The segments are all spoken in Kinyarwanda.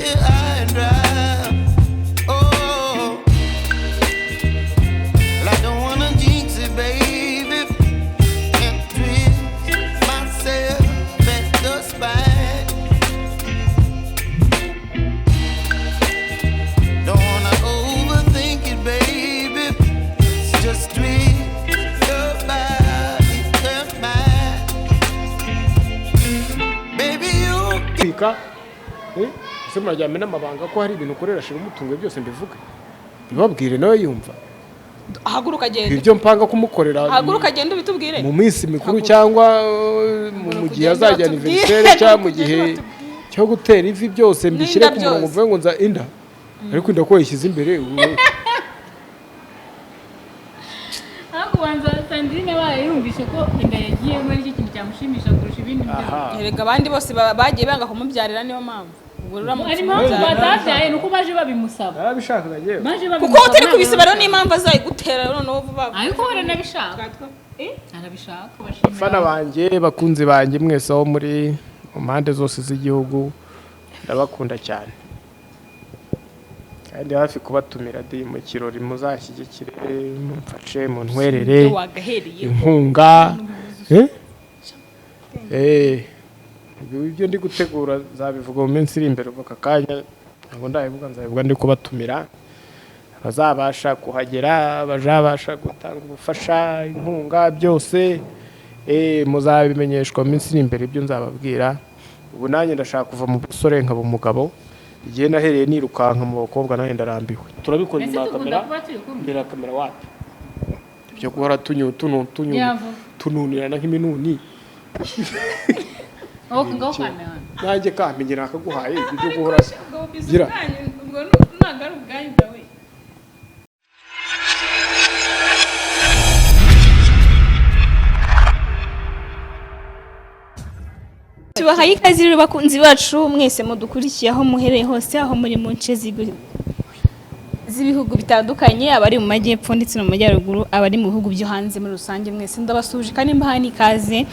get high and dry. Oh, I don't wanna jinx it, baby, and twist myself at the spine. Don't wanna overthink it, baby. It's just twist your body and mine. Baby, you kwika ese murajyame n'amabanga ko hari ibintu ukorera shira umutungo byose mbivuge bibabwire nawe yumva haguruka genda ibyo mpanga kumukorera haguruka genda ubitubwire mu minsi mikuru cyangwa mu gihe azajya anniversaire cyangwa mu gihe cyo gutera ivi byose mbishyire ku murongo uvuge ngo nza inda ariko inda ko yishyize imbere kubanza Sandrine baye yumvishe ko inda yagiye muri iki kintu cyamushimisha kurusha ibindi byose. Erega abandi bose bagiye banga kumubyarira niyo mpamvu. Ubwo ari mpamvu batavyaye nuko baje babimusaba. Arabishaka nagiye. Kuko utari kubisaba rero n'impamvu azayigutera noneho vuba. Ariko wera nabishaka. Arabishaka bashimira. Bafana banje bakunze banje mwese aho muri mpande zose z'igihugu ndabakunda cyane. Kandi hafi kubatumira di mu kirori muzashyigikire mumfashe mu ntwerere inkunga ibyo ndi gutegura zabivuga mu minsi iri imbere uvuka kanya ngo ndabivuga nzabivuga ndi kubatumira bazabasha kuhagera bazabasha gutanga ubufasha inkunga byose muzabimenyeshwa mu minsi iri imbere ibyo nzababwira ubu nanjye ndashaka kuva mu busore nkaba umugabo igihe nahereye nirukanka mu bakobwa nawe ndarambiwe turabikora inyuma ya kamera imbere ya kamera wapi ibyo guhora tununirana nk'iminuni nanjye kamenya nakaguhaye ibyo guhora gira tubahaye ikaze rero bakunzi bacu mwese mudukurikiye aho muhereye hose aho muri mu nce z'ibihugu bitandukanye abari mu majyepfo ndetse no mu majyaruguru abari mu bihugu byo hanze muri rusange mwese ndabasuje kandi mbahaye n'ikaze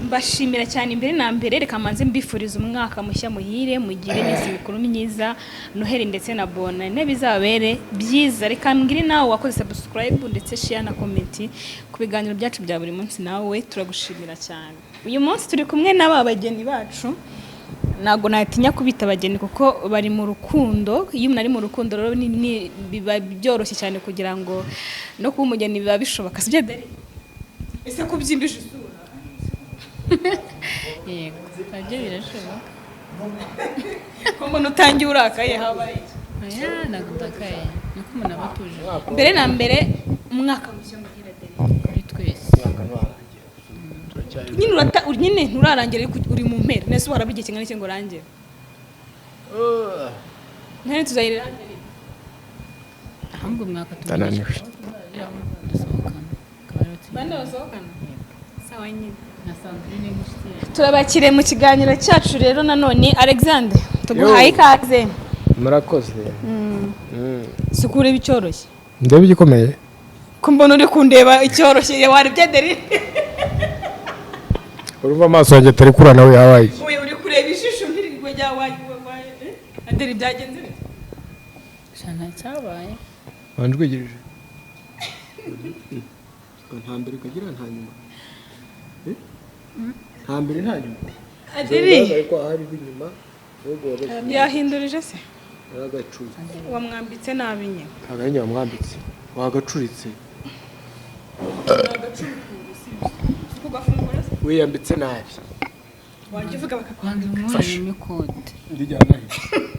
mbashimira cyane imbere na mbere reka manze mbifuriza umwaka mushya muhire mugire iminsi mikuru myiza noheri ndetse na bonane bizabere byiza reka mbwire nawe wakoze subscribe ndetse share na comment ku biganiro byacu bya buri munsi nawe turagushimira cyane uyu munsi turi kumwe n'abageni bacu nago natinya kubita abageni kuko bari mu rukundo iyo umuntu ari mu rukundo rero biba byoroshye cyane kugira ngo no kuba umugeni biba bishoboka sibyo deri ese kubyimbisha isura yego ajye birashoboka ko umuntu utangiye urakaye habaye aya nagudakaye nuko umuntu abatuje mbere na mbere umwaka mushya muhira deri kuri twese nyine nturarangira uri mu mpera nese warabigiye kingana iki ngo rangire ntene tuzayirangire ahubwo mwaka tananiwe bande basohokana sawa nyine na Sandrine n'ishiti turabakire mu kiganiro cyacu rero nanone Alexandre tuguhaye ikaze murakoze sukure bicyoroshye ndebe igikomeye ko mbona uri kundeba icyoroshye warebye deri urumva amaso yanjye atari kura nawe yabaye we uri kureba ishusho ntirirwe rya wayi aderi byagenze bite shana cyabaye wanjwegereje nta mbere kagira nta nyuma nta mbere nta nyuma aderi ariko hari inyuma yahindurije se agacuritse wamwambitse nabi nye aganye wamwambitse wagacuritse we yambitse nabi wajye uvuga kandi umwana n'ikote ndijyana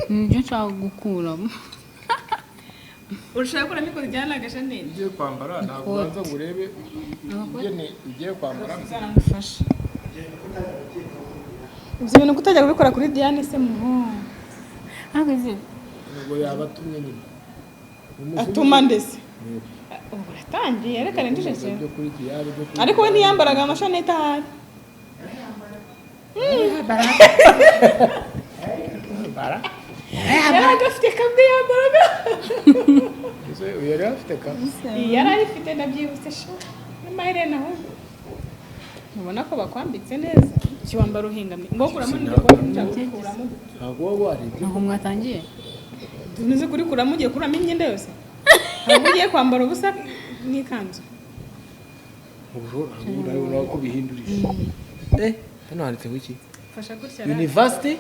nibyo nshaka gukuramo urashaka kuramo ikote ryana gashanene ugiye kwambara ntabwo ubanza ngo urebe ingene ugiye kwambara bizamufasha ibyo bintu kutajya kubikora kuri Diane se muho ahagaze ngo yabatumye nyine atuma ndese ubu ratangiye reka ndije cyane ariko we ntiyambaraga amashanete ahari bara yaragafite kabwe yambaraga yari afite kabwe yari arifite ndabyibutse sha n'amaherena ahubwo ubona ko bakwambitse neza kiwambara uhingamye ngo kuramo n'ibyo ntabwo waba warebye ntabwo mwatangiye tunoze kuri kuramo ugiye kuramo imyenda yose ntabwo ugiye kwambara ubusa n'ikanzu urabona ko bihindurije hano handitseho iki fasha gutya University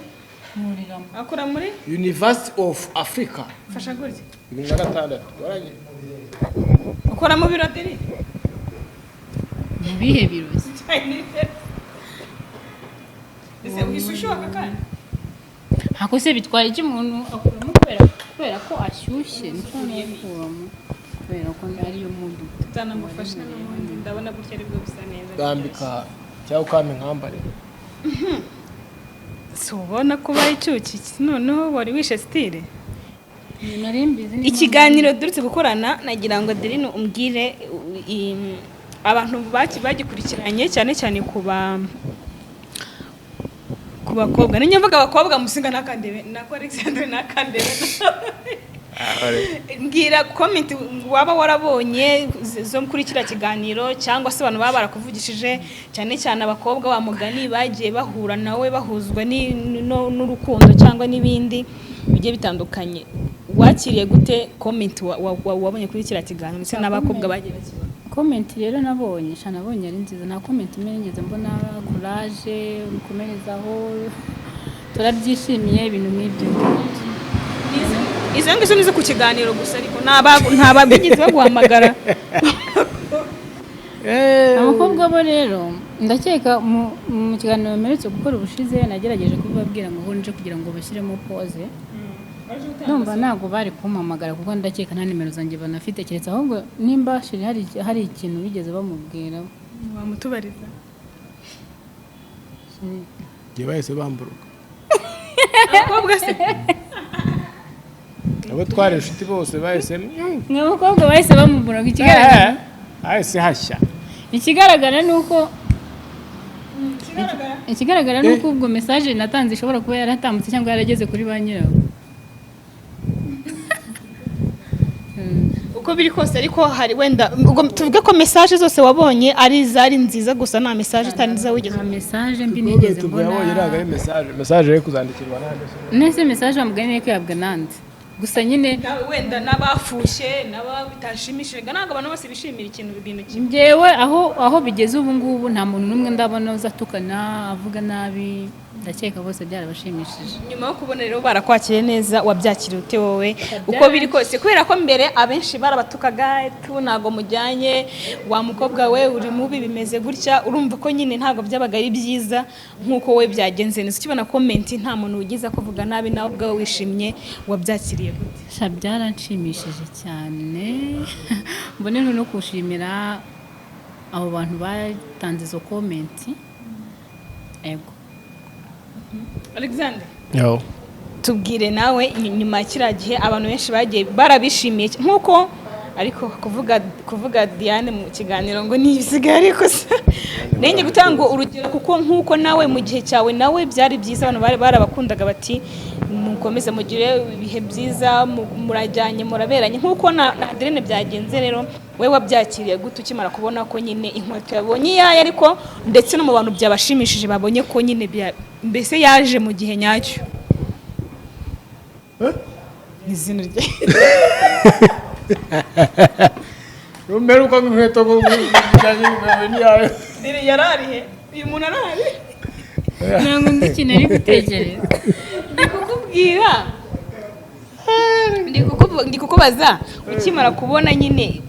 akora muri University of Africa fasha gutya 2006 warangiye ukora mu biro deri mu bihe birozi ese uhishushaka kandi hako se bitwaye iki umuntu akuramo kubera ko ashyushye nicyo nikuramo kubera ko ariyo mudu tutanamufasha n'ubundi ndabona gutya aribwo bisa neza gambika cyangwa ukame nkambare si ubona ko bari icyuki noneho wari wishe style narimbizi ikiganiro durutse gukorana nagira ngo Adeline umbwire abantu bagikurikiranye cyane cyane ku bakobwa ninyo mvuga abakobwa musinga nakandebe nako Alexandre nakandebe mbwira comment waba warabonye zo kuri kira kiganiro cyangwa se abantu baba barakuvugishije cyane cyane abakobwa wa mugani bagiye bahura nawe bahuzwa n'urukundo cyangwa n'ibindi bigiye bitandukanye wakiriye gute comment wabonye kuri kira kiganiro ndetse n'abakobwa bagiye bakibona comment rero nabonye nabonye ari nziza nta comment imenyeze mbona courage ukomerezaho turabyishimiye ibintu nk'ibyo izo ngizo nizo ku kiganiro gusa ariko nta babigize baguhamagara abakobwa bo rero ndakeka mu kiganiro mperutse gukora ubushize nagerageje kubibabwira ngo nje kugira ngo bashyiremo pause numva ntabwo bari kumpamagara kuko ndakeka nta nimero zanjye banafite keretse ahubwo nimba hari ikintu bigeze bamubwira wamutubariza ngiye bahise bamburuka abakobwa se abo twari inshuti bose bahise abakobwa bahise bamuburaga hahise hashya ikigaragara ni uko ubwo message natanze ishobora kuba yaratambutse cyangwa yarageze kuri ba nyirawo uko biri kose ariko hari wenda tuvuge ko message zose wabonye ari zari nziza gusa nta message itari nziza wigeze nta message mbi nigeze mbona yabonye raga message yo kuzandikirwa nande nese message amugane ko yabwa nande gusa nyine wenda n'abafushe n'abitashimishije ntabwo abantu bose bishimira ibintu kimwe njyewe aho bigeze ubu ngubu nta muntu n'umwe ndabona uzatukana avuga nabi ndakeka bose byarabashimishije nyuma yo kubona rero barakwakiriye neza wabyakiriye ute wowe uko biri kose kubera ko mbere abenshi barabatukaga ntago mujyanye wa mukobwa we uri mubi bimeze gutya urumva ko nyine ntago byabaga ari byiza nkuko we byagenze neza ukibona comment nta muntu ugize kuvuga nabi nawe ubwawe wishimye wabyakiriye gute byaranshimishije cyane mbone no kushimira abo bantu batanze izo comment ego Alexandre yo tubwire nawe nyuma ya kiriya gihe abantu benshi bagiye barabishimiye nkuko ariko kuvuga Diane mu kiganiro ngo nibisigaye ariko nenge gutanga urugero kuko nkuko nawe mu gihe cyawe nawe byari byiza abantu barabakundaga bati mukomeze mugire ibihe byiza murajyanye muraberanye nkuko na Adeline byagenze rero we wabyakiriye gute ukimara kubona ko nyine inkweto yabonye iyaye ariko ndetse no mu bantu byabashimishije babonye ko nyine mbese yaje mu gihe nyacyo izina rye rumeruka nk'inkweto kujyanye n'iyawe yararihe uyu muntu arahari ntabwo ndi ikintu ari gutekereza ndi kukubwira ndi kukubaza ukimara kubona nyine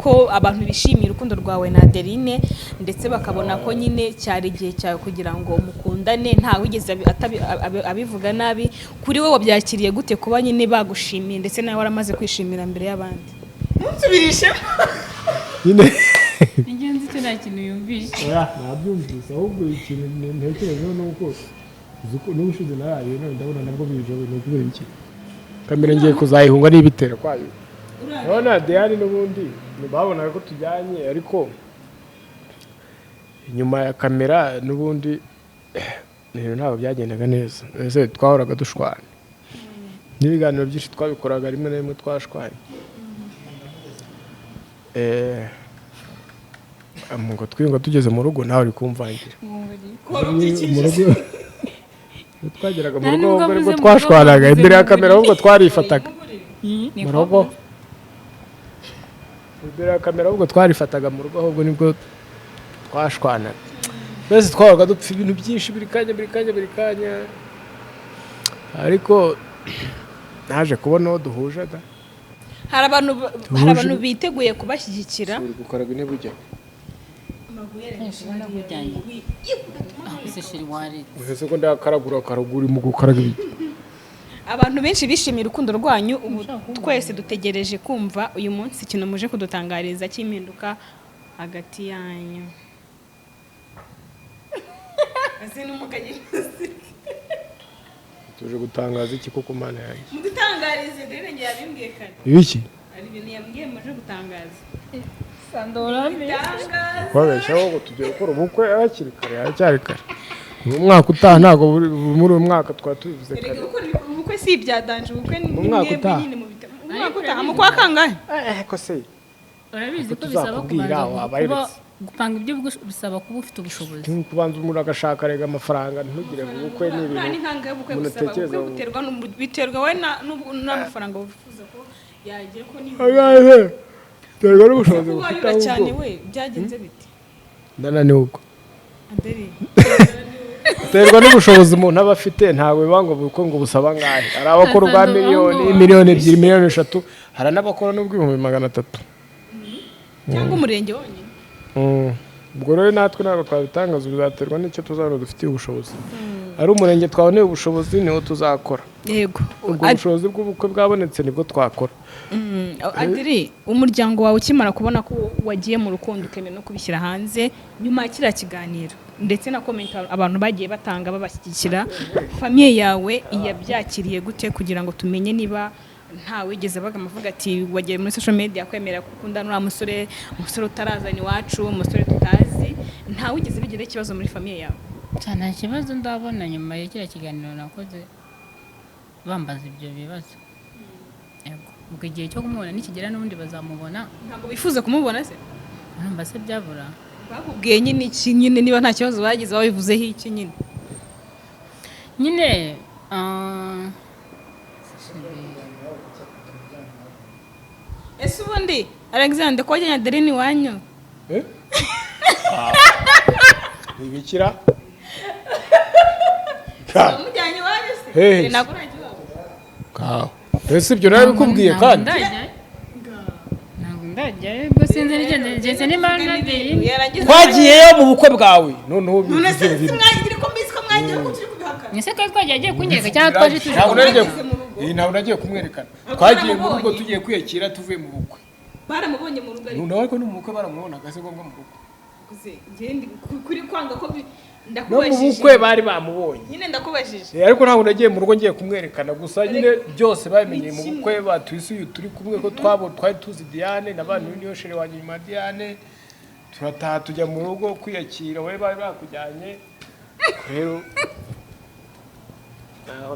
ko abantu bishimiye urukundo rwawe na Adeline ndetse bakabona ko nyine cyari igihe cyawe kugira ngo mukundane nta wigeze abivuga nabi kuri wowe wabyakiriye gute kuba nyine bagushimiye ndetse nawe waramaze kwishimira mbere y'abandi nsubirishemo nyine ingenzi cyo nta kintu yumvishe nabyumvise ahubwo ikintu ntekerejeho ni uko n'ubushize naraye none ndabona nabwo bijowe ni ukubera iki kamera ngiye kuzayihunga n'ibitero kwayo urabona Diane n'ubundi babonaga ko tujyanye ariko inyuma ya kamera n'ubundi ibintu ntabwo byagendaga neza ese twahoraga dushwana n'ibiganiro byinshi twabikoraga rimwe na rimwe twashwanye ngo twinga tugeze mu rugo nawe uri kumvangira mu rugo twageraga mu rugo ubwo twashwanaga imbere ya kamera ahubwo twarifataga mu rugo imbere ya kamera ahubwo twarifataga mu rugo ahubwo nibwo twashwanaga twese twabaga dupfa ibintu byinshi buri kanya ariko naje kubona uwo duhuje da hari abantu biteguye kubashyigikira gukoraga intebe ujya uhese ko ndakaragura mu gukaraga ibiki abantu benshi bishimiye urukundo rwanyu ubu twese dutegereje kumva uyu munsi ikintu muje kudutangariza cy'impinduka hagati yanyu tuje gutangaza iki koko mana yanjye mudutangarize rero ngiye yabimbwiye kare ibiki ari ibintu yambwiye muje gutangaza twabeshyaho ngo tugiye gukora ubukwe hakiri kare haracyari kare mu mwaka utaha ntabwo muri uyu mwaka twaba tubivuze kare ubukwe si ibyadanje ubukwe ni mwaka utaha umwaka utaha mu kwa kangahe ko se urabizi ko bisaba kubanza gupanga ibyo bisaba kuba ufite ubushobozi kubanza umuntu agashaka rega amafaranga ntugire ngo ubukwe ni ibintu umuntu atekereza biterwa we n'amafaranga wifuza ko yagira ko ni terwa n'ubushobozi bufite ahubwo cyane we byagenze bite ndananiwe ubwo Adere terwa n'ubushobozi umuntu aba afite ntabwo biba ngo buko ngo busaba ngahe hari abakora ubwa miliyoni 2 miliyoni 3 hari n'abakora n'ubw'ibihumbi 300 cyangwa umurenge wonyine ubwo rero natwe ntabwo twabitangaza bizaterwa n'icyo tuzabona dufitiye ubushobozi ari umurenge twaboneye ubushobozi niho tuzakora yego ubwo bushobozi bw'ubukwe bwabonetse nibwo twakora Adiri umuryango wawe ukimara kubona ko wagiye mu rukundo ukemeye no kubishyira hanze nyuma kiriya kiganiro ndetse na comment abantu bagiye batanga babashyigikira famiye yawe yabyakiriye gute kugira ngo tumenye niba nta wigeze bagamavuga ati wagiye muri social media kwemera gukunda n'ura umusore utarazana iwacu umusore tutazi nta wigeze bigira ikibazo muri famiye yawe cyane ikibazo ndabona nyuma ya kiriya kiganiro nakoze bambaza ibyo bibazo ubwo igihe cyo kumubona nikigera n'ubundi bazamubona ntabwo bifuza kumubona se urumva se byabura bakubwiye nyine iki nyine niba nta kibazo bagize babivuzeho iki nyine ese ubundi Alexandre ko wajyanye Adeline iwanyu ibikira mujyanye iwanyu se ntabwo nta kibazo ese ibyo nawe bikubwiye kandi ntabwo ndajyayo ubwo sinzi n'igeze n'imana twagiyeyo mu bukwe bwawe noneho mwagira ko mbisi ko mwagira ko turi kubihakana ese ko twagiye agiye kunyereka cyangwa twaje tuje ntabwo nagiye kumwerekana twagiye mu rugo tugiye kwiyakira tuvuye mu bukwe baramubonye mu rugo ariko ariko no mu bukwe baramubonaga se ngombwa mu bukwe kuri kwanga ko no mu bukwe bari bamubonye nyine ndakubajije ariko ntabwo nagiye mu rugo ngiye kumwerekana gusa nyine byose babimenyeye mu bukwe batwisuye turi kumwe ko twari tuzi Diane n'abantu niyo shere wanjye nyuma Diane turataha tujya mu rugo kwiyakira we bari bakujyanye rero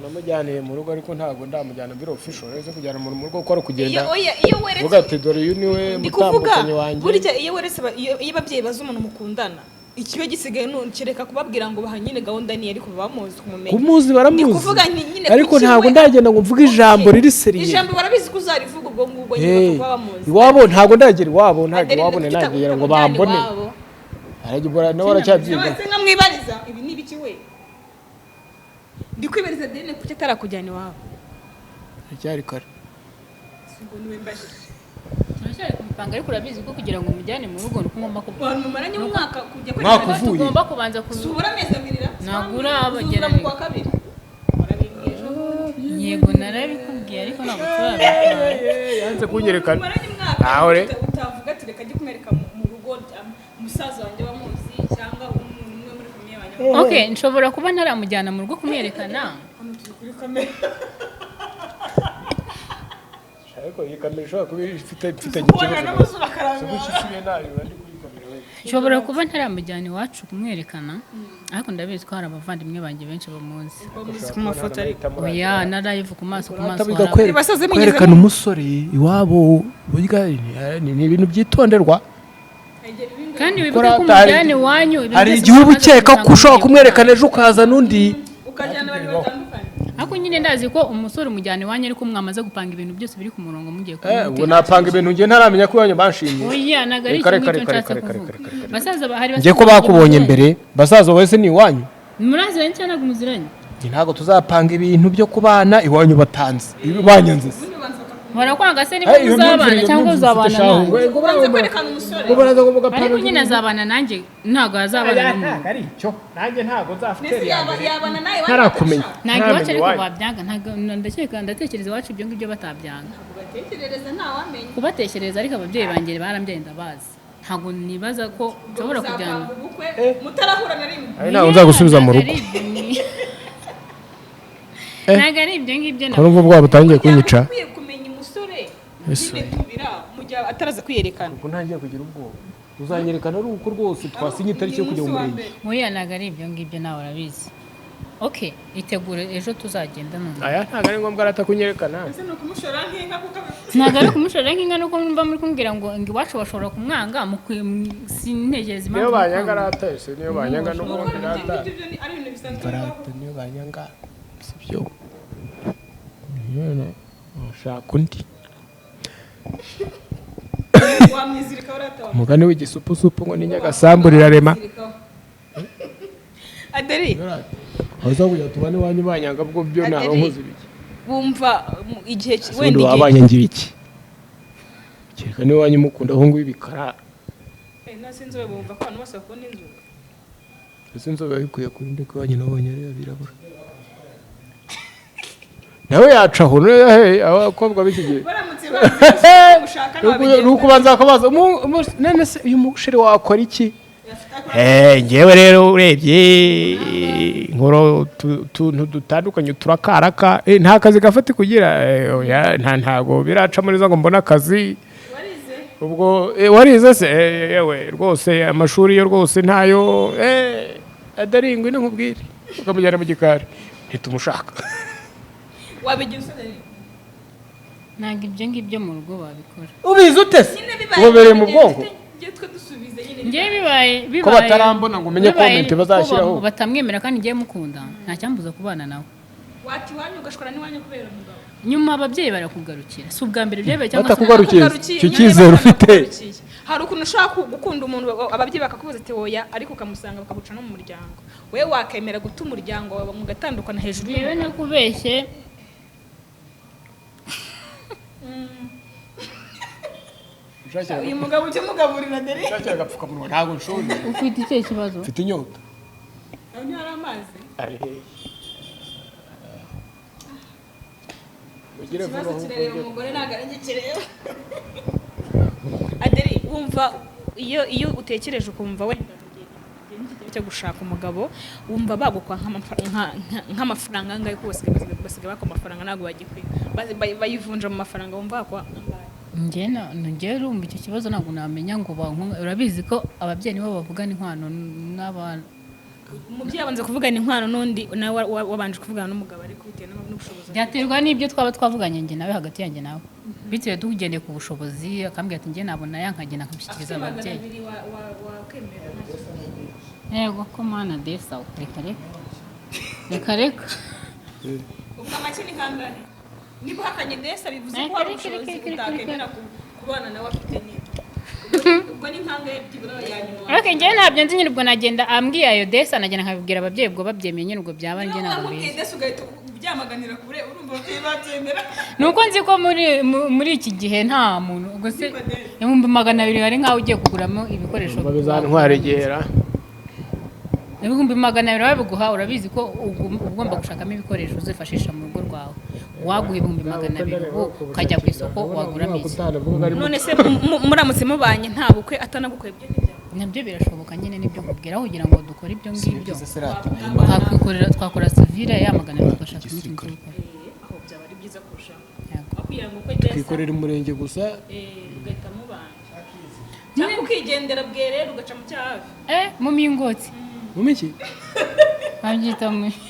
namujyaniye mu rugo ariko ntabwo ndamujyana biro official rero kujyana mu rugo ko ari kugenda iyo weretse uvuga ati dore uyu niwe mutambukanye wanjye burya iyo weretse iyo ababyeyi baza umuntu mukundana ikibe gisigaye nukireka kubabwira ngo bahanyine gahunda ni ariko bamuzi kumuzi baramuzi ariko ntabwo ndagenda ngo mvuge ijambo riri seriye ijambo barabizi ko uzarivuga ubwo ngubwo nyine kuba bamuzi iwabo ntabwo ndagera iwabo ntabwo wabone nagera ngo bambone aragibora nawe aracyabyiga nka mwibariza ibi ni biki we ndi kwibariza Adeline kuki atarakujyana iwabo cyari kare ubwo niwe mbaje turashaka kumupanga ariko urabizi ko kugira ngo umujyane mu rugo ngomba kubona mumaranye umwaka kujya kwera tugomba kubanza subura amezi abirira nagura abagera mu kwa kabiri yego narabikubwiye ariko ntabwo turabikora yanze kunyerekana naho re utavuga ati reka njye kumwereka mu rugo umusaza wanjye bamuzi cyangwa umuntu umwe muri famiye wanjye okay nshobora kuba ntaramujyana mu rugo kumwerekana kuri kamera ariko iyi kamera ishobora kuba ifite nshobora kuba ntaramujyana iwacu kumwerekana ariko ndabizi ko hari abavandimwe banjye benshi bamuzi ku mafoto ariko oya na live ku maso kwerekana umusore iwabo burya ni ibintu byitonderwa kandi wibuke ko umujyane wanyu hari igihe uba ukeka ko ushobora kumwerekana ejo ukazana undi ukajyana abantu batandukanye. ariko nyine ndazi ko umusore umujyane wanyu ariko mwamaze gupanga ibintu byose biri ku murongo mugiye kumutera. ubwo napanga ibintu ngiye ntaramenya ko iwanyu banshimye. oya nagari icyo nshatse kuvuga. basaza bahari ngiye ko bakubonye mbere basaza wese ni iwanyu muraziranye cyane ntabwo muziranye. ntabwo tuzapanga ibintu byo kubana iwanyu batanze banyanze barakwanga se niba uzabana cyangwa uzabana nanjye Ubanza kwerekana umusore. ariko nyine azabana nanjye ntabwo azabana n'umuntu. ari icyo nanjye ntabwo nzafutera Nese yabana nawe ntarakumenya ntabwo iwacu ariko babyanga ntabwo ndatekereza iwacu ibyo ngibyo batabyanga. batekerereza nta wamenya. kubatekereza ariko ababyeyi banjye barambyaye ndabazi ntabwo nibaza ko nshobora kujyana ubukwe mutarahura na rimwe. ari ntabwo nzagusubiza mu rugo ntabwo ari ibyo ngibyo ko numva ubwoba butangiye kunyica. Ukwiye kumenya umusore nyine tubira mu gihe ataraza kwiyerekana. ubwo ntangiye kugira ubwoba uzanyerekana ari uko rwose twasinye itariki yo kujya mu murenge. oya ntabwo ari ibyo ngibyo nawe urabizi. okay itegure ejo tuzagenda none. aya ntabwo ari ngombwa aratakunyerekana. Ese ni ukumushora nk'inka kuko ntabwo ari kumushorera nk'inka nuko mba muri kumbwira ngo iwacu bashobora kumwanga sintegereza niyo impamvu banyanga aratese niyo banyanga n'ubundi rata ari ibintu bisanzwe. barata niyo banyanga sibyo ushaka undi Wamwizirika uratawa. umugani w'igisupusupu ngo ni nyagasambu rirarema. Aderi aho kujya tubane iwanyu banyanga bwo byo ntaho nkoze ibiki. wumva igihe wenda wenda igihe wabanyangira iki kereka n'iwanyu mukunda aho nguyu ibikara. nasi inzobe bumva ko abantu bose bakunda inzobe. ese inzobe bikwiye kuri ndi ko iwanyu nabonye rero birabura nawe yacaho abakobwa b'iki gihe baramutse bazi gushaka ni ukubanza akabaza none se uyu musheri wakora iki. ngewe rero urebye nkoro utuntu dutandukanye turakaraka nta kazi gafata kugira ntago biraca muri zo ngo mbone akazi. ubwo warize se yewe rwose amashuri yo rwose ntayo adaringwe nkubwire ukamujyana mu gikari ntitumushaka. wabigira usore ntabwo ibyo ngibyo mu rugo babikora. ubizi ute se ubobereye mu bwonko ngewe bibaye ko batarambona ngo umenye comment bazashyiraho batamwemera kandi ngiye mukunda nta cyambuza kubana nawe. wati wanyu ugashora n'iwanyu kubera umugabo. nyuma ababyeyi barakugarukira si ubwa mbere byebaye cyangwa batakugarukiye icyo cyizere ufite. hari ukuntu ushaka gukunda umuntu ababyeyi bakakubuza ati oya ariko ukamusanga bakaguca no mu muryango we wakemera guta umuryango wawe mugatandukana hejuru yewe nakubeshye uyu mugabo ujya umugaburira dere ushakira agapfukamunwa ntabwo nshoboye. ufite icyo kibazo mfite inyota. aho hari amazi ari hehe ugire ikibazo vuba kirareba umugore ntabwo ari kireba. Aderi wumva iyo utekereje ukumva wenda cyo gushaka umugabo wumva bagukwa nk'amafaranga angahe ko basigaye bakwa amafaranga ntabwo bagikwiye bayivunja mu mafaranga wumva bakwa njye rumva icyo kibazo ntabwo namenya ngo urabizi ko ababyeyi nibo bavugana inkwano n'abana. umubyeyi abanza kuvugana inkwano n'undi nawe wabanje kuvugana n'umugabo ariko bitewe n'ubushobozi byaterwa n'ibyo twaba twavuganye njye nawe hagati yanjye nawe bitewe tugendeye ku bushobozi akambwira ati njye nabona yankagena akamushyikiriza ababyeyi. yego ko mana desa reka ubwo make ni kangahe niba uhakanye desa bivuze ko hari ubushobozi utakemera kubana nawe afite ubwo ni kangahe byibura yanyuma. ariko njyewe ntabyo nzi nyine ubwo nagenda ambwiye ayo desa nagenda nkabibwira ababyeyi ubwo babyemeye nyine ubwo byaba njye ntabwo bizi. desa ugahita ubyamaganira kure urumva ababyeyi babyemera. nuko nzi ko muri iki gihe nta muntu ubwo se 200,000 hari nkaho ugiye kuguramo ibikoresho bizantwara igihera 200,000 babiguha urabizi ko ugomba gushakamo ibikoresho uzifashisha mu rugo rwawe waguha 200,000 ukajya ku isoko waguramo iki. none se muramutse mubanye nta bukwe atanagukweye ibyo nabyo birashoboka nyine nibyo nkubwira kugira ngo dukore ibyo ngibyo twakora civile yamagana tugashaka ibindi gukora aho byaba ari byiza kurushaho twikorera umurenge gusa ugahita mubana cyangwa ukigendera bwerera ugaca mu cyahafi mu mingotsi mu miki babyita mu miki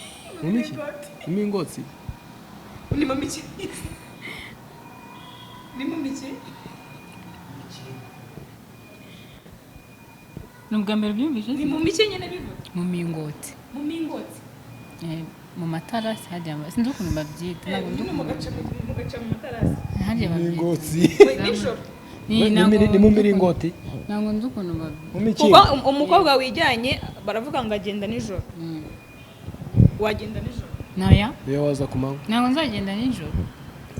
mu mingotsi ni mu miki ni mu miki Nubwa mbere byumvise ni mu mike nyene bivuga mu mingoti. mu mingoti Mu matarasi hajya sinzi ukuntu babyita ntabwo ndi mu gace mu matarasi hajya babyita. ingotsi nijoro ni mu miringoti Ntabwo nzi ukuntu babyita. mu miki kuko umukobwa wijyanye baravuga ngo agenda nijoro wagenda nijoro Naya iyo waza ku manywa ntabwo nzagenda nijoro.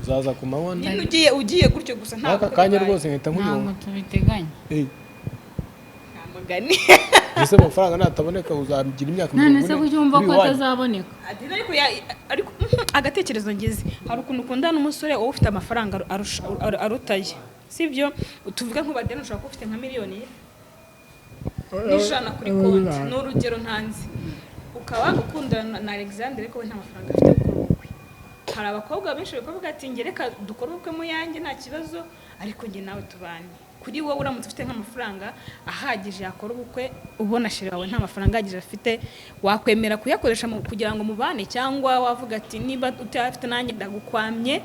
uzaza ku manywa nyine ugiye gutyo gusa ntabwo aka kanya rwose nkita Ntabwo nkuyumva tubiteganya. nta mugani ese amafaranga nataboneka uzabigira imyaka None se kuki wumva ko atazaboneka? ariko agatekerezo ngeze hari ukuntu ukundana n'umusore wowe ufite amafaranga arutaye sibyo tuvuga nk'ubadeni ushobora kuba ufite nka miliyoni n'ijana kuri konti ni urugero ntanzi ukaba ukundana na Alexandre ariko we nta mafaranga afite yo gukora ubukwe hari abakobwa benshi bakavuga ati nge reka dukore ubukwe mu yanjye nta kibazo ariko nge nawe tubanye kuri wowe uramutse ufite nk'amafaranga ahagije yakora ubukwe ubona sheri wawe nta mafaranga ahagije afite wakwemera kuyakoresha kugira ngo mubane cyangwa wavuga ati niba utayafite nanjye ndagukwamye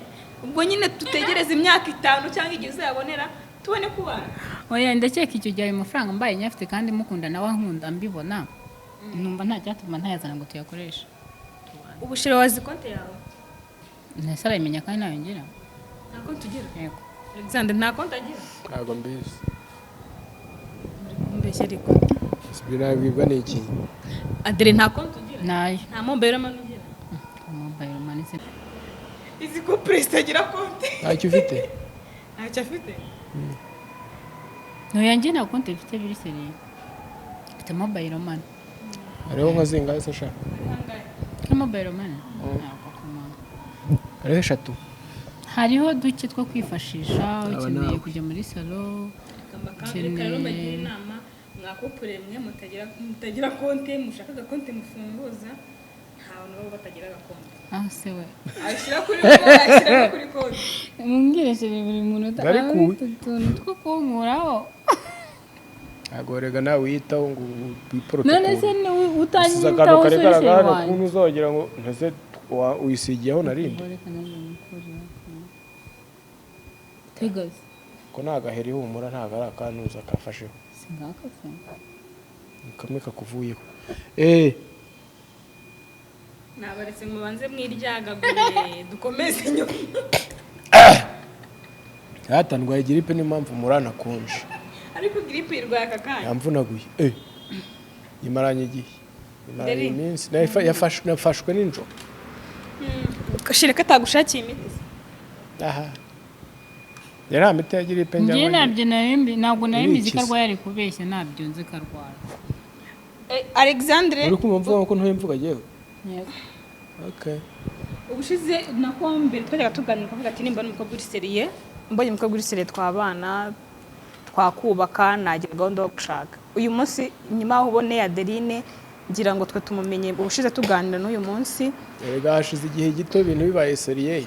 ubwo nyine tutegereze imyaka 5 cyangwa igihe uzayabonera tubone kubana. Oya ndakeka icyo gihe ayo mafaranga mbaye nyafite kandi mukunda nawe nkunda mbibona numva nta cyatuma ntayazana ngo tuyakoreshe. Ubushira wazi konti yawe Nese arayimenya kandi nayo ngira. nta konti ugira Yego. Alexandre nta konti agira ntabwo mbizi mbeshye ariko binabwirwa n'iki Adere nta konti ugira Nayo. nta mobile money ugira Mobile money se. izi couple zitagira konti ntacyo ufite ntacyo afite Noya ngira nta konti mfite biri seriye. Mfite mobile money. hariho nka zingahe se shaka Ka mobile money. Ntabwo kumana. hariho 3 Hariho duke two kwifashisha ukeneye kujya muri salo. rero mbagira inama mwakupure mwe mutagira konti mushaka konti mufunguza ntawe nabo batagira konti Se we. ashyira kuri konti Mumbwireshere buri muntu utuntu two kunkuraho. agorega nawe wiyitaho ngo None wiprotokole se utanyitaho social wanjye ukuntu uzogera ngo ntese uyisigiyeho narindi Kigaze. ko nagahera ihumura ntago ari akanuza kafasheho Singaka se. kamwe kakuvuyeho nabaretse mubanze mwiryagaguye dukomeze nyuma hatandwaye giripe n'impamvu murana konje ariko gripe irwaye aka kanya yamvunaguye imaranye igihe imaranye iminsi nafashwe n'injoro gashire katagushakiye imiti aha yari amite ya giripe Ngiye nabyo ntabwo nari mbizi ko arwaye ari kubeshya nabyo nzi ko arwaye. Alexandre uri kumva mvuga ko ntuhimvuga yewe Yego. okay ubushize nako mbere twajyaga tuganira kuvuga ati nimba n'umukobwa uri seriye mbonye umukobwa uri seriye twabana twakubaka nagira gahunda yo gushaka uyu munsi nyuma aho uboneye Adeline ngira ngo twe tumumenye ubushize tuganira n'uyu munsi erega hashize igihe gito ibintu bibaye seriye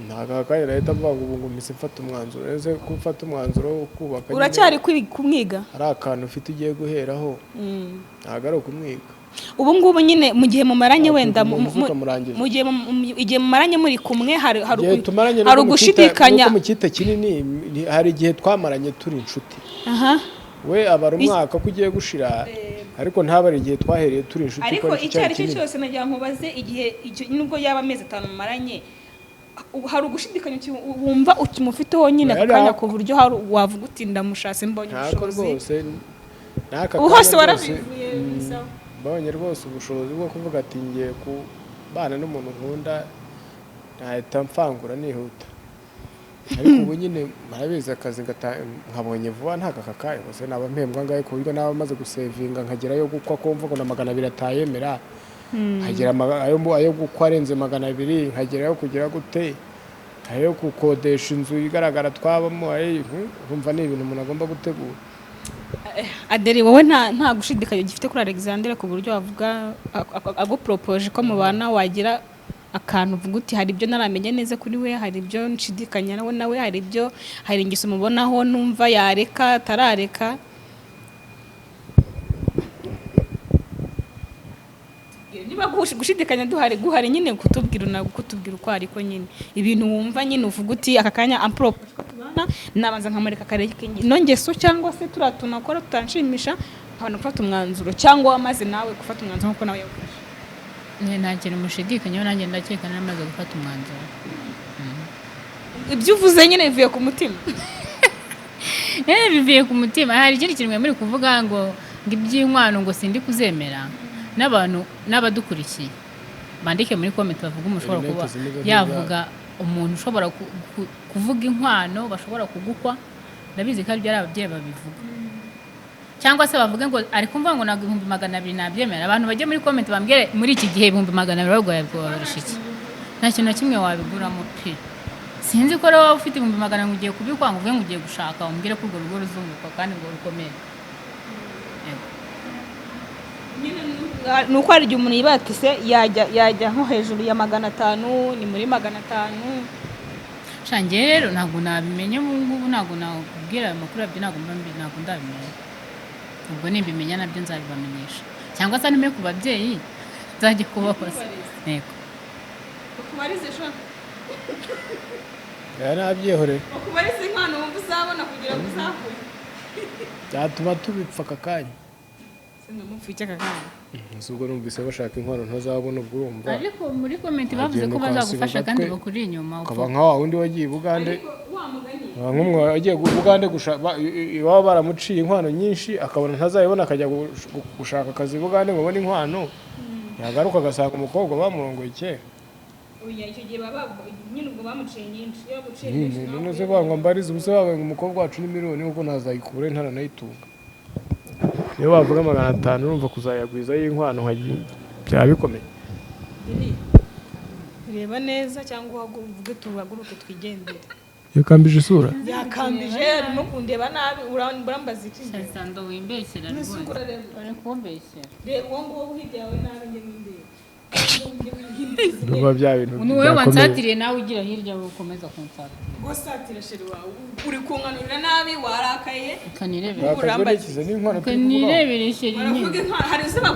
ntago kandi leta avuga ngo ubu ngumise mfata umwanzuro ese gufata umwanzuro wo kubaka uracyari kumwiga ari akantu ufite ugiye guheraho ntago ari ukumwiga ubu ngubu nyine mu gihe mumaranye wenda mu igihe mumaranye muri kumwe hari ugushidikanya mu cyita kinini hari igihe twamaranye turi inshuti we abara umwaka ko ugiye gushira ariko ntabare igihe twahereye turi inshuti ariko icyo ari cyo cyose nagira nkubaze igihe nubwo yaba amezi 5 mumaranye hari ugushidikanya wumva ukimufiteho nyine akanya ku buryo wavuga uti ndamushase mbonye ubushobozi hose warabivuye bisawa mbonye rwose ubushobozi bwo kuvuga ati ngiye kubana n'umuntu nkunda ntahita mfangura nihuta ariko ubu nyine marabizi akazi nkabonye vuba nta kakakaye bose naba mpembwa ngaye ku buryo naba maze gusevinga nkagerayo gukwa ko mvuga ngo na 200 atayemera nkagera ayo gukwa arenze 200 nkagerayo kugira gute ayo gukodesha inzu igaragara twabamo urumva ni ibintu umuntu agomba gutegura. Adere wowe nta gushidikanya gifite kuri Alexandre ku buryo wavuga agupropose ko mubana wagira akantu uvuga uti hari ibyo naramenye neza kuri we hari ibyo nshidikanya nawe hari ibyo hari ingiso mubonaho numva yareka tarareka niba gushidikanya guhari nyine kutubwira uko ariko nyine ibintu wumva nyine uvuga uti aka kanya ampro tubana nabanza nkamureka kareke nongeso cyangwa se tunakora tutanshimisha abantu gufata umwanzuro cyangwa wamaze nawe gufata umwanzuro nkuko nawe yawufashe. nta kintu mushidikanya nanjye ndakeka namaze gufata umwanzuro. Ibyo uvuze nyine bivuye ku mutima. Bivuye ku mutima. Hari ikindi kintu muri kuvuga ngo iby'inkwano ngo sindi kuzemera n'abantu n'abadukurikiye bandike muri comment bavuga umushobora kuba yavuga umuntu ushobora kuvuga inkwano bashobora kugukwa ndabizi ko ari ababyeyi babivuga cyangwa se bavuga ngo ari kumva ngo nago 200 nabyemera. Abantu bajye muri comment bambwire muri iki gihe 200 bagoye bwarishiki nta kintu na kimwe wabiguramo pe. Sinzi ko rero ufite 200 ngo ugiye kubikwa ngo uvuge ngo ugiye gushaka umbwire ko urwo rugo ruzunguka kandi ngo rukomeye. Nuko ari igihe umuntu yibatise yajya nko hejuru ya 500 ni muri 500. Shange rero ntabwo nabimenye ngubu ntabwo nakubwira amakuru abyo ntabwo ndabimenya. Ubwo nimbimenya nabyo nzabibamenyesha cyangwa se nimwe ku babyeyi nzajye kubakoza. Yego ukubarize sho nabyehore ukubarize inkwano wumva uzabona kugira ngo uzakuye byatuma tubipfa kakanya sinamupfike kakanya. Ubwo numvise bashaka inkwano ntazabona ubwo urumva. Ariko muri comment bavuze ko bazagufasha kandi bakuri inyuma ukaba nka wa wundi wagiye Bugande nk'umwe agiye Bugande gushaka iwabo baramuciye inkwano nyinshi akabona ntazayibona akajya gushaka akazi Bugande ngo abone inkwano yagaruka agasanga umukobwa bamurongoye kera. Oya icyo gihe baba nyine ubwo bamuciye nyinshi yo guciye nyinshi none se bangwa mbarize ubuse babaye umukobwa wacu ni miliyoni kuko ntazayikure ntana nayitunga. Niyo bavuga 500 urumva kuzayagwiza y'inkwano byaba bikomeye. Reba neza cyangwa uvuge tuhaguruke twigendere. Yakambije isura Yakambije arimo kundeba nabi urambaza iki nge sando wimbeshyira rwose ari kumbeshyira reba uwo nguwo uhite yawe nabi nge mwindeba Nuba bya bintu wowe wansatiriye nawe ugira hirya ukomeza kunsatira gusatira sheri wawe uri kunkanurira nabi warakaye kanirebera urambagize n'inkwano kanirebera sheri nyine baravuga inkwano hari izuba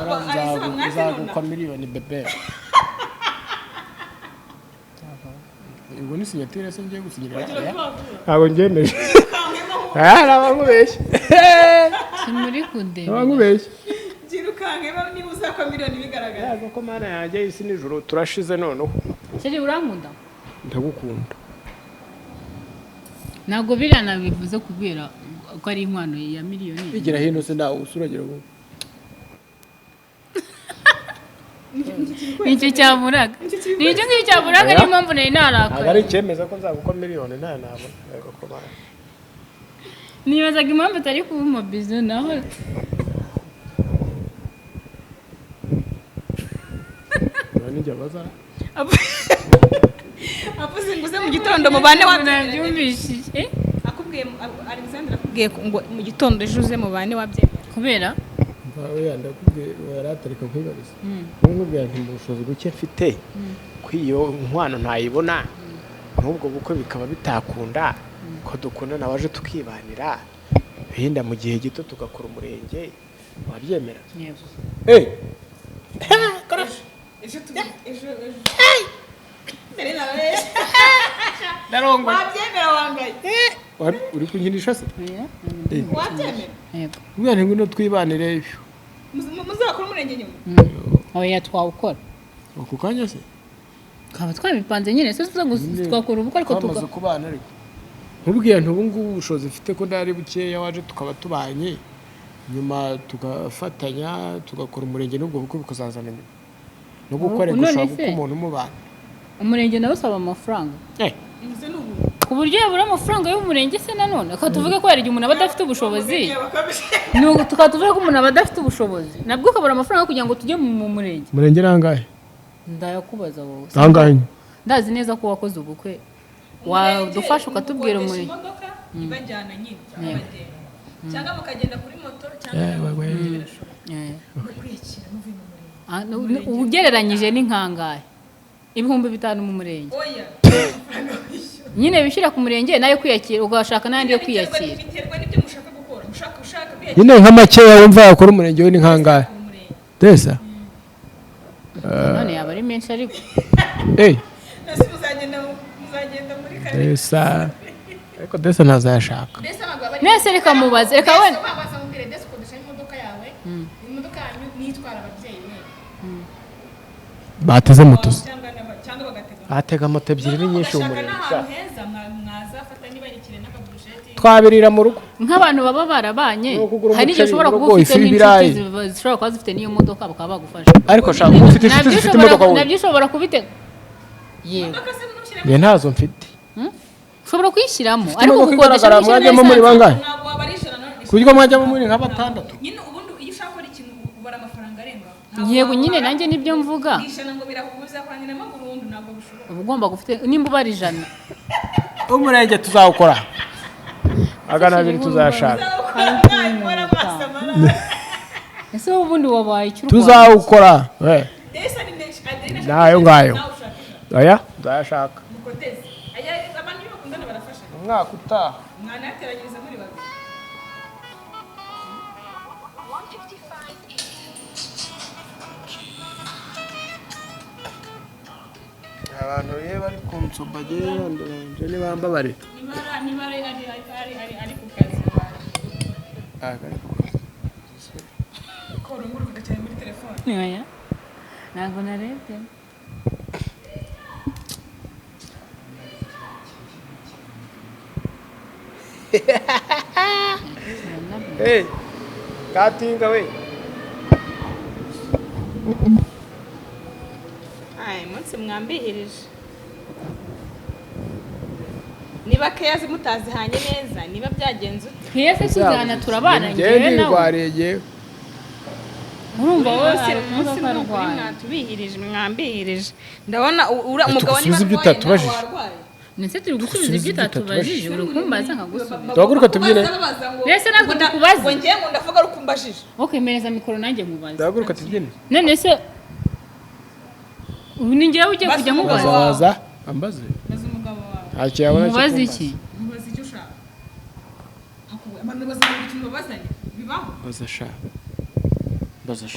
mwaze none kwa miliyoni bebe. Ubwo ni sinyatire se ngiye gusinyira ntabwo ngemeje nabangubeshye muri kundeba nabangubeshye girukanke niba uzakwa miliyoni bigaragara yago ko mana yanjye isi nijoro turashize noneho. sheri urankunda ndagukunda ntabwo birana bivuze kubera ko ari inkwano ya miliyoni bigira hino se nawe usuragira ngo nicyo cyaburaga nicyo ngicyo cyaburaga niyo mpamvu nari narakaye ari icyemeza ko nzagukwa miliyoni nta nabona yego ko mana nibazaga impamvu atari kuba umubizo naho nijya baza avuze nguze mu gitondo mubane wabyumvishije akubwiye Alexandre akubwiye ngo mu gitondo ejuze mubane wabyemera kubera bawe ndakubwiye waratarika kwibariza nkubwiye nti mushozi buke mfite kwiyo nkwano ntayibona n'ubwo bukwe bikaba bitakunda ko dukunda nabaje tukibanira bihinda mu gihe gito tugakora umurenge wabyemera. yego Darongo wabyemera wangaye uri kunyinisha se wabyemera yego ubwo ngwino twibanire ibyo muzakora umurenge nyuma oya twawukora uko kanya se kaba twabipanze nyine se twakora ubukwe ariko twamaze kubana ariko nkubwiye ntubu ngubu ubushobozi mfite ko ndari bukeya waje tukaba tubanye nyuma tugafatanya tugakora umurenge n'ubwo bukwe bukazazana nyuma no gukora gushaka uko umuntu umubana umurenge nawe usaba amafaranga ku buryo yabura amafaranga y'umurenge se nanone akatuvuga ko yari umuntu aba adafite ubushobozi nuko tukatuvuga ko umuntu aba adafite ubushobozi nabwo ukabura amafaranga kugira ngo tujye mu murenge umurenge nangahe ndayakubaza wowe nangahe ndazi neza ko wakoze ubukwe wadufasha ukatubwira umurenge ibajyana nyine cyangwa mukagenda kuri moto cyangwa kwiyakira muvuye mu ugereranyije n'inkangahe 5,000 mu murenge nyine bishyira ku murenge nayo kwiyakira ugashaka n'andi yo kwiyakira biterwa n'ibyo mushaka gukora ushaka nyine nka makeya wumva yakora umurenge we n'inkangahe desa none yaba ari menshi ariko muzagenda muri kare desa ariko desa ntazayashaka nese reka mubaze reka wenda babaza mubwire desi ukodesha imodoka yawe imodoka yanyu nitwara ababyeyi mwe bateze moto cyangwa bagatega batega moto ebyiri ni nyinshi n'ahantu umuriro heza mwazafata niba ari ikire n'akaburusheti twabirira mu rugo nk'abantu baba barabanye Ni ukugura hari igihe umuceri ushobora mu kuba rugo, ufite ifu y'ibirayi. n'inshuti zishobora kuba zifite n'iyo modoka bakaba bagufasha ariko shaka ufite inshuti zifite imodoka wowe nabyo ushobora kubitega yego njye ntazo mfite ushobora kuyishyiramo Ufite ariko imodoka gukodesha igaragara mwajyamo muri bangahe ntabwo waba ari ijana none ku buryo mwajyamo muri nka batandatu nyine ubundi iyo ushaka gukora ikintu ubara amafaranga arenga yego nyine nanjye nibyo mvuga ijana ngo birahubuza kwandinamo burundu ntabwo bishobora uba ugomba gufite nimba ubara ijana umurenge tuzawukora agana abiri tuzashaka ese wowe ubundi wabaye icyo tuzawukora desa ni next adrena nayo ngayo oya nzayashaka mukoteze aya abantu iyo bakundana barafasha umwaka utaha mwana yateranyiriza muri babiri abantu iyo bari ku nsumba nje nibambabare niba ari ku kazi kora nguruka cyane muri telefone oya ntabwo narebye katinga we munsi mwambihirije niba keyazi mutazihanye neza niba byagenze ute twese tuzana turabana njyewe nawe ndirwareye urumva wowe umunsi n'ukuri mwatubihirije mwambihirije ndabona umugabo tugusubize ibyo utatubajije. ndetse turi gusubiza ibyo utatubajije uri kumbaza nkagusubiza Duhaguruka tubyine. mbese ntabwo tukubaza. ngo ngiye ngo ndavuga ari ukumbajije okay mereza mikoro nanjye nkubaza ndahaguruka tubyine none se ubu ni njyewe ugiye kujya nkubaza bazabaza ambaze maze umugabo wawe ntacyo yabona cyo mubaza kumbaza. iki mubaza icyo ushaka abantu baza buri kintu babazanye bibaho baza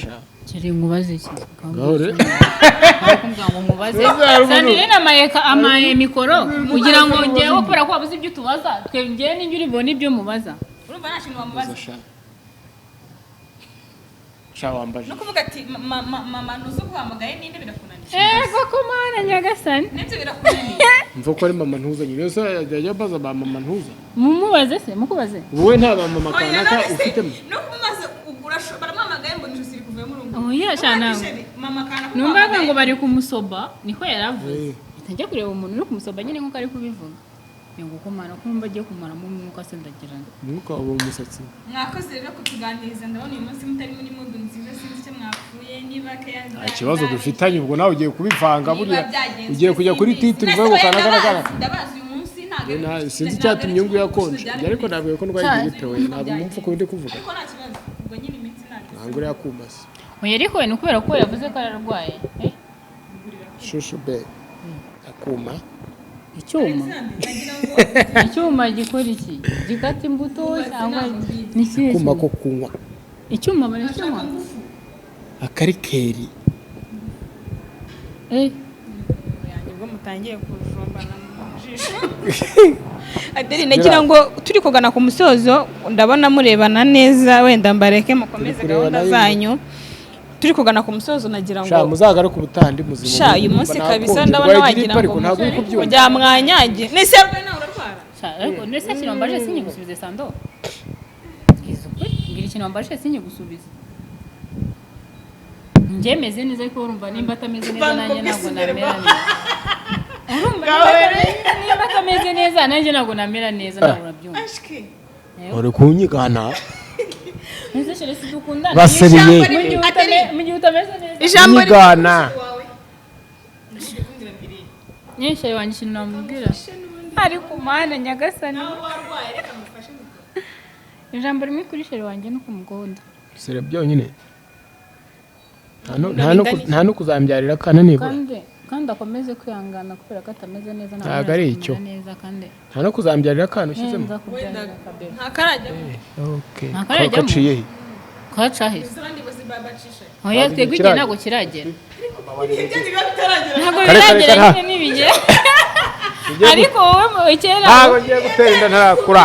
sha kiri nkubaza iki gahore kumbwa ngo mubaze sandirena amaye mikoro kugira ngo njyewe kubera ko wabuze ibyo tubaza twe njyewe n'ibyo uribona ibyo mubaza urumva nta kintu bamubaza sha wambaje no kuvuga ati mama nuzo guhamagaye ninde birakunaniye ego ko mana nyagasani nibyo birakunaniye mvuga ko ari mama ntuzanye rero se yajya baza ba mama ntuza mumubaze se mukubaze wowe nta ba mama kanaka ufitemo no kumaze urashobora baramamagaye ngo nijo siri kuvemo urumva oya shana mama kana numvaga ngo bari kumusoba niko yaravuze itajya kureba umuntu uri kumusoba nyine nkuko ari kubivuga ngo kumara kumba agiye kumaramo umwuka se ndagirana umwuka waba umusatsi mwakoze rero kutuganiriza ndabona uyu munsi mutari muri mudu nziza sinzi icyo mwapfuye niba keyazi nta kibazo dufitanye ubwo nawe ugiye kubivanga buriya ugiye kujya kuri titiri uvuga ngo kanagaragara ndabazi uyu munsi ntabwo sinzi icyatumye ingu yakonje ariko ntabwo ko ndwaye bitewe ntabwo mwumva ko ndi kuvuga ariko nta kibazo ubwo nyine iminsi ntabwo ntabwo uriya kumase oya ariko ni ukubera ko yavuze ko ararwaye shushu be akuma icyuma icyuma gikora iki gikata imbuto cyangwa ni ikihe akuma ko kunywa icyuma baracyuma akarikeri ubwo mutangiye kujombana mu jisho Adeli nagira ngo turi kugana ku musozo ndabona murebana neza wenda mbareke mukomeze gahunda zanyu turi kugana ku musozo nagira sha ngo muzagaruke ubutandi muzima sha uyu munsi kabisa ndabona wagira ngo njya mwanyage nese nawe urarwara ariko nese kintu mbaje sinye gusubiza sando ngira ikintu mbaje sinye gusubiza njye meze neza ariko urumva nimba atameze neza nanjye ntabwo namera neza urumva nimba atameze neza nanjye ntabwo namera neza ntabwo urabyumva uri kunyigana nese shere sidukundana baseriye mu gihe utameze neza ijambo nyigana nyinshi wanjye ikintu namubwira ariko mana nyagasani ijambo rimwe kuri shere wanjye no kumugunda sere byonyine nta no kuzambyarira kana nibura kandi akomeze kwihangana kubera ko atameze neza ntabwo ari icyo nta no kuzambyarira kana ushyizemo nta karajya kaciye he kaca he oya twebwe igihe ntabwo kiragera ntabwo biragera nyine n'ibigera ariko wowe mu kera ntabwo ngiye gutera inda ntarakura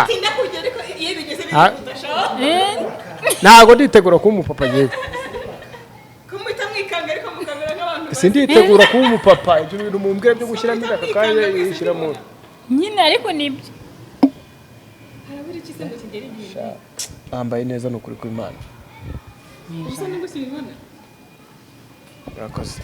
ntabwo nditegura kuba umupapa ngewe sinditegura kuba umupapa ibyo bintu mumbwira byo gushyiramo inda aka kanya yishyiramo nyine ariko nibyo bambaye neza ni ukuri kw'Imana urakoze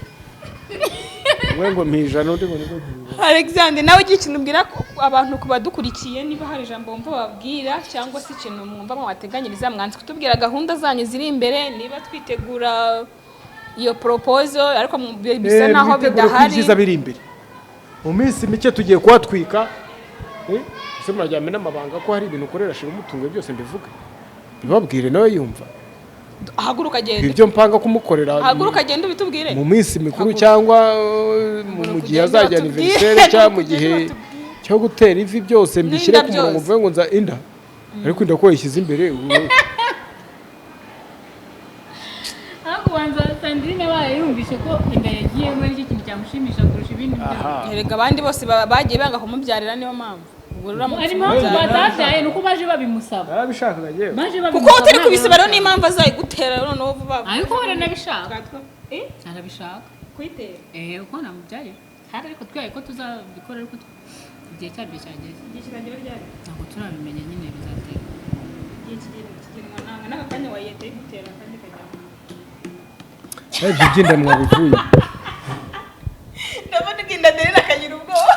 we ngo mpijana undi ngo niko Alexandre nawe ugiye ikintu ubwira abantu kubadukurikiye niba hari ijambo wumva babwira cyangwa se ikintu mwumva mwateganyiriza mwanze kutubwira gahunda zanyu ziri imbere niba twitegura iyo proposal ariko bisa naho bidahari byiza biri imbere mu minsi mike tugiye kuhatwika ese murajyame n'amabanga ko hari ibintu ukorera shira umutungo byose mbivuga bibabwire nawe yumva haguruka agenda ibyo mpanga kumukorera haguruka agenda ubitubwire mu minsi mikuru cyangwa mu gihe azajya anniversaire cyangwa mu gihe cyo gutera ivi byose mbishyire ku murongo uvuge ngo nza inda ariko inda ko yishyize imbere kubanza Sandrine yumvise ko inda yagiye muri iki kintu cyamushimisha kurusha ibindi erega abandi bose bagiye banga kumubyarira niyo mpamvu arimo batabyaye nuko baje babimusaba arabishakaga yewe kuko utari kubisaba rero n'impamvu azayigutera noneho vuba ariko baranabishaka arabishaka kwitera uko namubyaye hari ariko twaye ko tuzabikora ariko igihe cyabyo cyageze igihe kiragera ryari ntabwo turabimenya nyine bizatera igihe kigenwa nanga n'akanya wayete gutera kandi ibyo byinda mwabivuye ndabona iginda dere nakagira ubwoba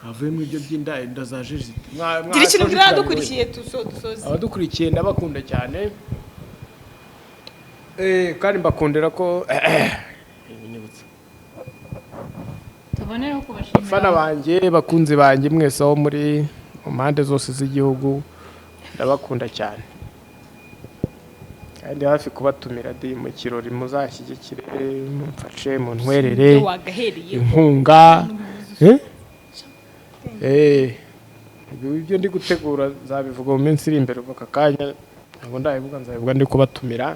avuye mu ibyo by'inda inda zaje zite gira ikintu ubwira dukurikiye dusoze abadukurikiye ndabakunda cyane kandi mbakundira ko ibinyibutsa tubonera kubashimira abafana banjye bakunzi banjye mwese aho muri mu mpande zose z'igihugu ndabakunda cyane kandi hafi kubatumira mu kirori muzashyigikire mumfashe mu ntwerere inkunga ibyo ndi gutegura zabivuga mu minsi iri imbere aka kanya ntabwo ndabivuga nzabivuga ndi kubatumira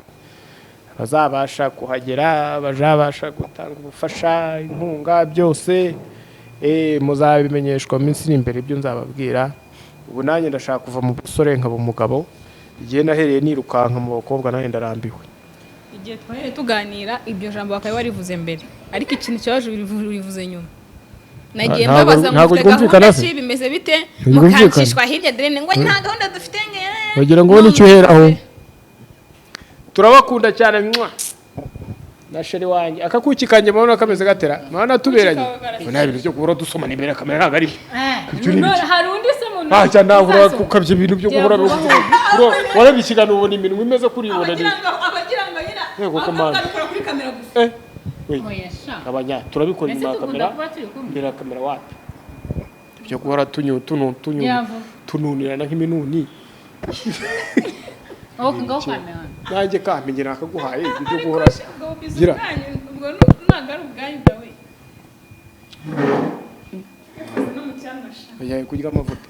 abazabasha kuhagera abazabasha gutanga ubufasha inkunga byose muzabimenyeshwa mu minsi iri imbere ibyo nzababwira ubu nanjye ndashaka kuva mu busore nkaba umugabo igihe nahereye nirukanka mu bakobwa nanjye ndarambiwe igihe twahereye tuganira ibyo jambo bakaba barivuze mbere ariko ikintu cyaje bivuze nyuma nagiye mbabaza mu gahunda ki bimeze bite mukanshishwa hirya dere ngo nta gahunda dufite bagira ngo nicyo uheraho turabakunda cyane na sheri wanjye akakuki kanjye mabona kameze gatera mabona tuberanye nta bintu byo guhora dusomana imbere kamera ntabwo ari hari undi se muntu cyane nahura kukabye ibintu byo guhora warabikigana ubona iminwa imeze kuri ibona ni abagira ngo nyina yego komanda kuri kamera gusa abanya turabikora inyuma ya kamera imbere ya kamera wapi ibyo guhora tununirana nk'iminuni nanjye kamenya nakaguhaye ibyo guhora gira ubwo ntabwo ari ubwanyu dawe no mu cyangwa kurya amavuta